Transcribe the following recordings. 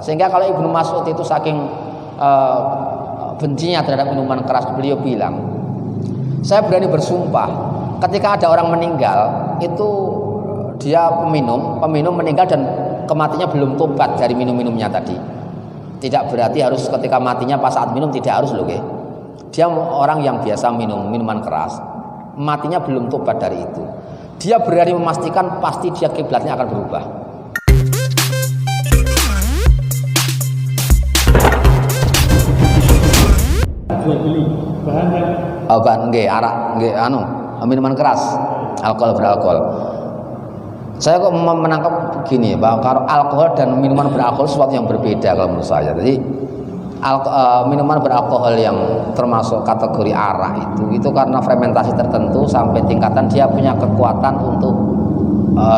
keras. Sehingga kalau Ibnu Mas'ud itu saking bencinya terhadap minuman keras, beliau bilang, saya berani bersumpah ketika ada orang meninggal itu dia peminum meninggal dan kematiannya belum tobat dari minum-minumnya tadi. Tidak berarti harus ketika matinya pas saat minum, tidak harus loh, okay? Dia orang yang biasa minum minuman keras, matinya belum tobat dari itu. Dia berani memastikan pasti dia kiblatnya akan berubah. Jual beli bahan yang bahan arak, minuman keras, alkohol beralkohol. Saya kok menangkap begini, bahwa kalau alkohol dan minuman beralkohol sesuatu yang berbeda kalau menurut saya. Jadi minuman beralkohol yang termasuk kategori arak itu karena fermentasi tertentu sampai tingkatan dia punya kekuatan untuk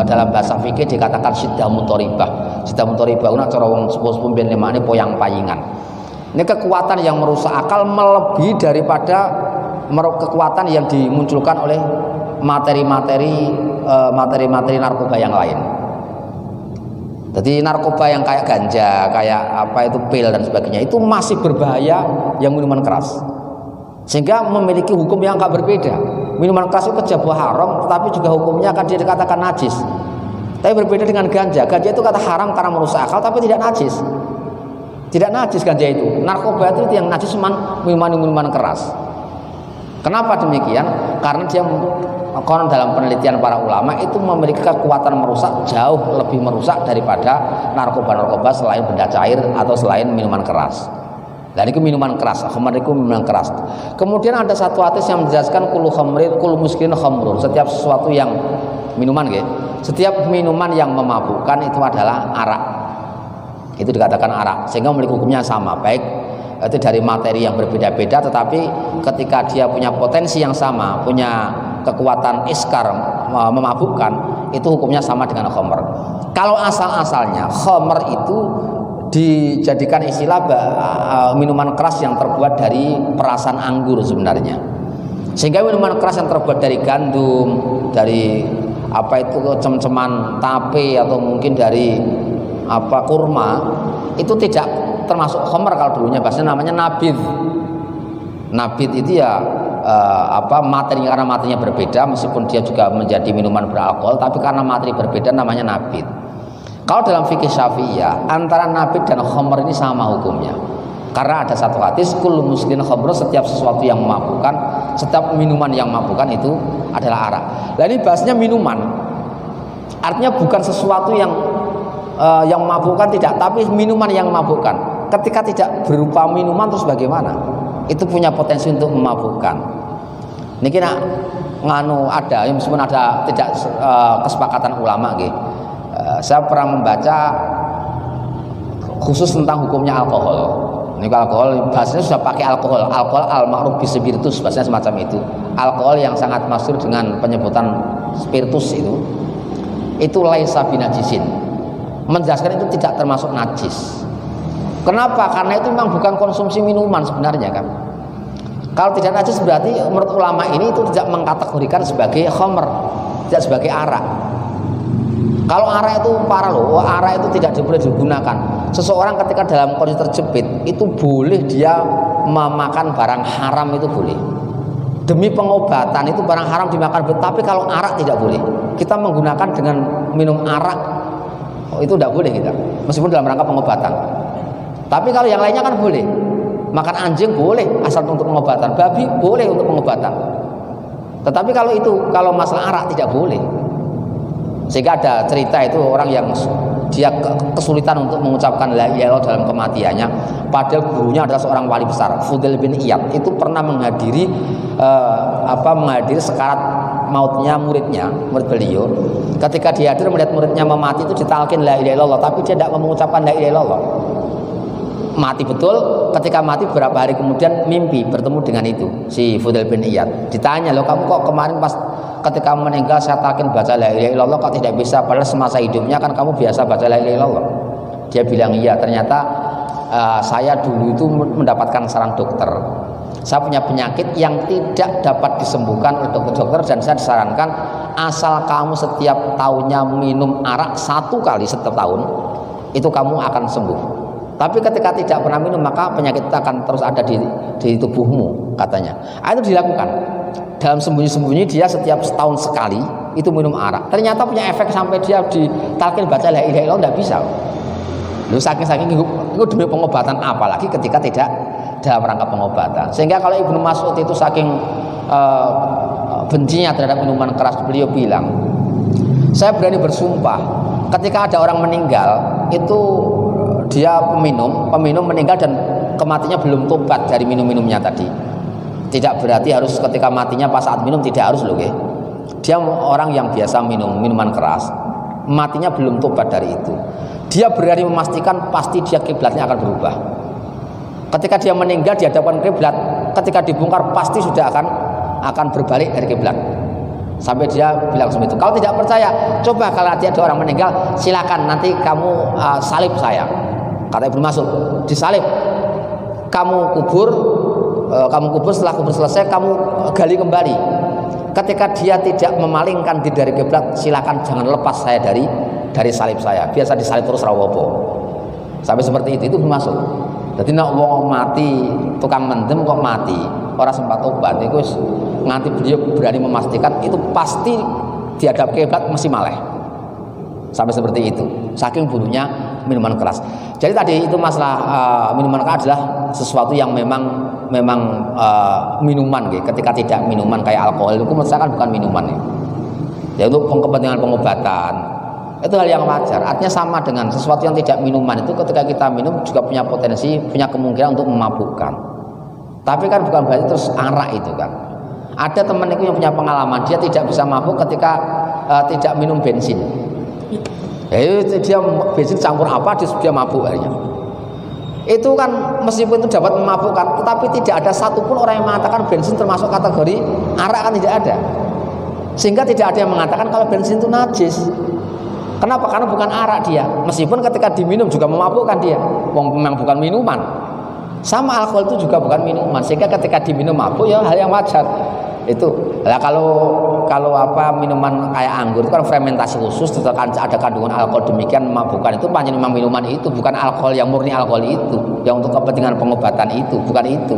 dalam bahasa fikih dikatakan syiddah mutoribah. Syiddah mutoribah una cara wong sepuh-sepuh ben lemane poyang payingan. Ini kekuatan yang merusak akal melebihi daripada kekuatan yang dimunculkan oleh materi-materi narkoba yang lain. Jadi narkoba yang kayak ganja, kayak apa itu pil dan sebagainya itu masih berbahaya yang minuman keras. Sehingga memiliki hukum yang agak berbeda. Minuman keras itu kejabuh haram, tetapi juga hukumnya akan dikatakan najis. Tapi berbeda dengan ganja. Ganja itu kata haram karena merusak akal, tapi tidak najis. Tidak najis ganja itu. Narkoba itu yang najis cuma minuman keras. Kenapa demikian? Karena dia konon dalam penelitian para ulama itu memiliki kekuatan merusak jauh lebih merusak daripada narkoba selain benda cair atau selain minuman keras. Dan itu minuman keras, khamr itu minuman keras. Kemudian ada satu hadis yang menjelaskan kullu muskirin khamrun. Setiap sesuatu yang minuman, setiap minuman yang memabukkan itu adalah arak. Itu dikatakan arak, sehingga memiliki hukumnya sama, baik itu dari materi yang berbeda-beda, tetapi ketika dia punya potensi yang sama, punya kekuatan iskar memabukkan, itu hukumnya sama dengan khamr. Kalau asal-asalnya khamr itu dijadikan istilah minuman keras yang terbuat dari perasan anggur sebenarnya. Sehingga minuman keras yang terbuat dari gandum, dari apa itu cem-ceman tape atau mungkin dari apa kurma, itu tidak termasuk khamr kalau dulunya bahasanya namanya nabid. Nabid itu ya materi, karena materinya berbeda meskipun dia juga menjadi minuman beralkohol, tapi karena materi berbeda namanya nabid. Kalau dalam fikih Syafi'iyah antara nabid dan khamr ini sama hukumnya. Karena ada satu hadis kullu muskirin khamr, setiap sesuatu yang memabukkan, setiap minuman yang memabukkan itu adalah arak. Nah ini bahasnya minuman. Artinya bukan sesuatu yang memabukkan, tidak, tapi minuman yang memabukkan. Ketika tidak berupa minuman terus bagaimana? Itu punya potensi untuk memabukkan. Niki nak nganu ada, meskipun ada tidak kesepakatan ulama gitu. Saya pernah membaca khusus tentang hukumnya alkohol. Ini alkohol bahasanya sudah pakai alkohol al-ma'ruf bi-spiritus, bahasanya semacam itu. Alkohol yang sangat masyhur dengan penyebutan spiritus itu laisa binajisin. Menjelaskan itu tidak termasuk najis. Kenapa? Karena itu memang bukan konsumsi minuman sebenarnya kan. Kalau tidak najis berarti menurut ulama ini itu tidak mengkategorikan sebagai khamr, tidak sebagai arak. Kalau arak itu parah loh, arak itu tidak boleh digunakan. Seseorang ketika dalam kondisi terjepit itu boleh dia memakan barang haram, itu boleh. Demi pengobatan itu barang haram dimakan, tapi kalau arak tidak boleh. Kita menggunakan dengan minum arak itu tidak boleh kita, meskipun dalam rangka pengobatan. Tapi kalau yang lainnya kan boleh. Makan anjing boleh asal untuk pengobatan, babi boleh untuk pengobatan. Tetapi kalau masalah arak tidak boleh. Sehingga ada cerita itu orang yang dia kesulitan untuk mengucapkan la ilaha illallah dalam kematiannya, padahal gurunya adalah seorang wali besar, Fudail bin Iyad. Itu pernah menghadiri sekarat mautnya murid beliau. Ketika dia hadir melihat muridnya memati itu ditalkin la ilaha illallah, tapi dia tidak mengucapkan la ilaha illallah. Mati betul, ketika mati beberapa hari kemudian mimpi bertemu dengan itu si Fudail bin Iyad. Ditanya, "Loh kamu kok kemarin pas ketika meninggal saya talkin baca la ilaha illallah kok tidak bisa, padahal semasa hidupnya kan kamu biasa baca la ilaha illallah?" Dia bilang, "Iya, ternyata saya dulu itu mendapatkan saran dokter. Saya punya penyakit yang tidak dapat disembuhkan oleh dokter-dokter, dan saya disarankan asal kamu setiap tahunnya minum arak 1 kali setiap tahun, itu kamu akan sembuh." Tapi ketika tidak pernah minum maka penyakit itu akan terus ada di tubuhmu katanya. Itu dilakukan. Dalam sembunyi-sembunyi dia setiap setahun sekali itu minum arak. Ternyata punya efek sampai dia ditalkin baca la ilaha illallah enggak bisa. Lu saking itu demi pengobatan, apalagi ketika tidak dalam rangka pengobatan. Sehingga kalau Ibnu Mas'ud itu saking bencinya terhadap minuman keras, beliau bilang, saya berani bersumpah ketika ada orang meninggal itu dia peminum meninggal dan kematiannya belum tobat dari minum-minumnya tadi. Tidak berarti harus ketika matinya pas saat minum, tidak harus loh. Dia orang yang biasa minum minuman keras, matinya belum tobat dari itu. Dia berani memastikan pasti dia kiblatnya akan berubah. Ketika dia meninggal di hadapan kiblat, ketika dibongkar pasti sudah akan berbalik dari kiblat. Sampai dia bilang seperti itu. Kalau tidak percaya, coba kalau nanti ada orang meninggal, silakan nanti kamu salib saya. Kata Ibnu Mas'ud, disalib. Kamu kubur setelah kubur selesai kamu gali kembali. Ketika dia tidak memalingkan diri dari kiblat, silakan jangan lepas saya dari salib saya. Biasa disalib terus rawopo. Sampai seperti itu masuk. Jadi nak wong mati tukang mendem kok mati, orang sempat obat itu nganti beliau berani memastikan itu pasti dihadap kiblat mesti maleh. Sampai seperti itu. Saking bunuhnya minuman keras. Jadi tadi itu masalah minuman keras adalah sesuatu yang memang minuman gitu. Ketika tidak minuman kayak alkohol itu misalkan bukan minuman ya. Ya untuk kepentingan pengobatan itu hal yang wajar. Artinya sama dengan sesuatu yang tidak minuman itu ketika kita minum juga punya potensi, punya kemungkinan untuk memabukkan. Tapi kan bukan berarti terus arak itu kan. Ada temanku yang punya pengalaman dia tidak bisa mabuk ketika tidak minum bensin. Dia bensin campur apa dia mabuk akhirnya. Itu kan meskipun itu dapat memabukkan, tetapi tidak ada satupun orang yang mengatakan bensin termasuk kategori arak, kan tidak ada. Sehingga tidak ada yang mengatakan kalau bensin itu najis. Kenapa? Karena bukan arak dia. Meskipun ketika diminum juga memabukkan dia. Memang bukan minuman. Sama alkohol itu juga bukan minuman. Sehingga ketika diminum mabuk ya hal yang wajar. Itu. Lah kalau minuman kayak anggur itu kan fermentasi khusus, ada kandungan alkohol demikian memabukkan, itu panjang memang minuman itu, bukan alkohol yang murni alkohol itu, yang untuk kepentingan pengobatan itu, bukan itu.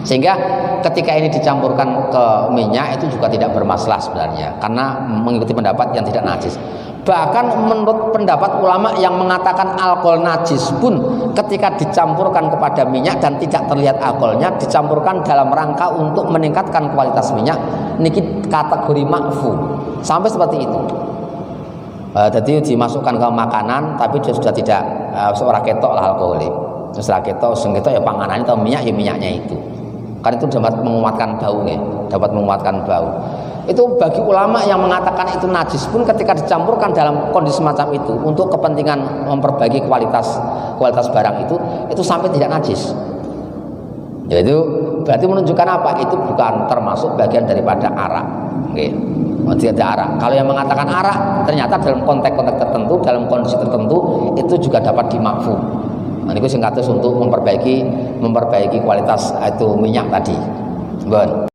Sehingga ketika ini dicampurkan ke minyak itu juga tidak bermasalah sebenarnya, karena mengikuti pendapat yang tidak najis. Bahkan menurut pendapat ulama yang mengatakan alkohol najis pun ketika dicampurkan kepada minyak dan tidak terlihat alkoholnya, dicampurkan dalam rangka untuk meningkatkan kualitas minyak, niki kategori makfu. Sampai seperti itu. Jadi dimasukkan ke makanan tapi dia sudah tidak seorang ketok lah alkoholik. Seorang ketok, ya panganan atau minyak ya minyaknya itu. Karena itu dapat menguatkan bau ya, dapat menguatkan bau. Itu bagi ulama yang mengatakan itu najis pun ketika dicampurkan dalam kondisi semacam itu untuk kepentingan memperbaiki kualitas barang itu sampai tidak najis. Yaitu berarti menunjukkan apa? Itu bukan termasuk bagian daripada arak. Oke. Tidak arak. Kalau yang mengatakan arak ternyata dalam konteks-konteks tertentu, dalam kondisi tertentu itu juga dapat dimakfu. Nah, ini singkatus untuk memperbaiki kualitas itu minyak tadi. Bon.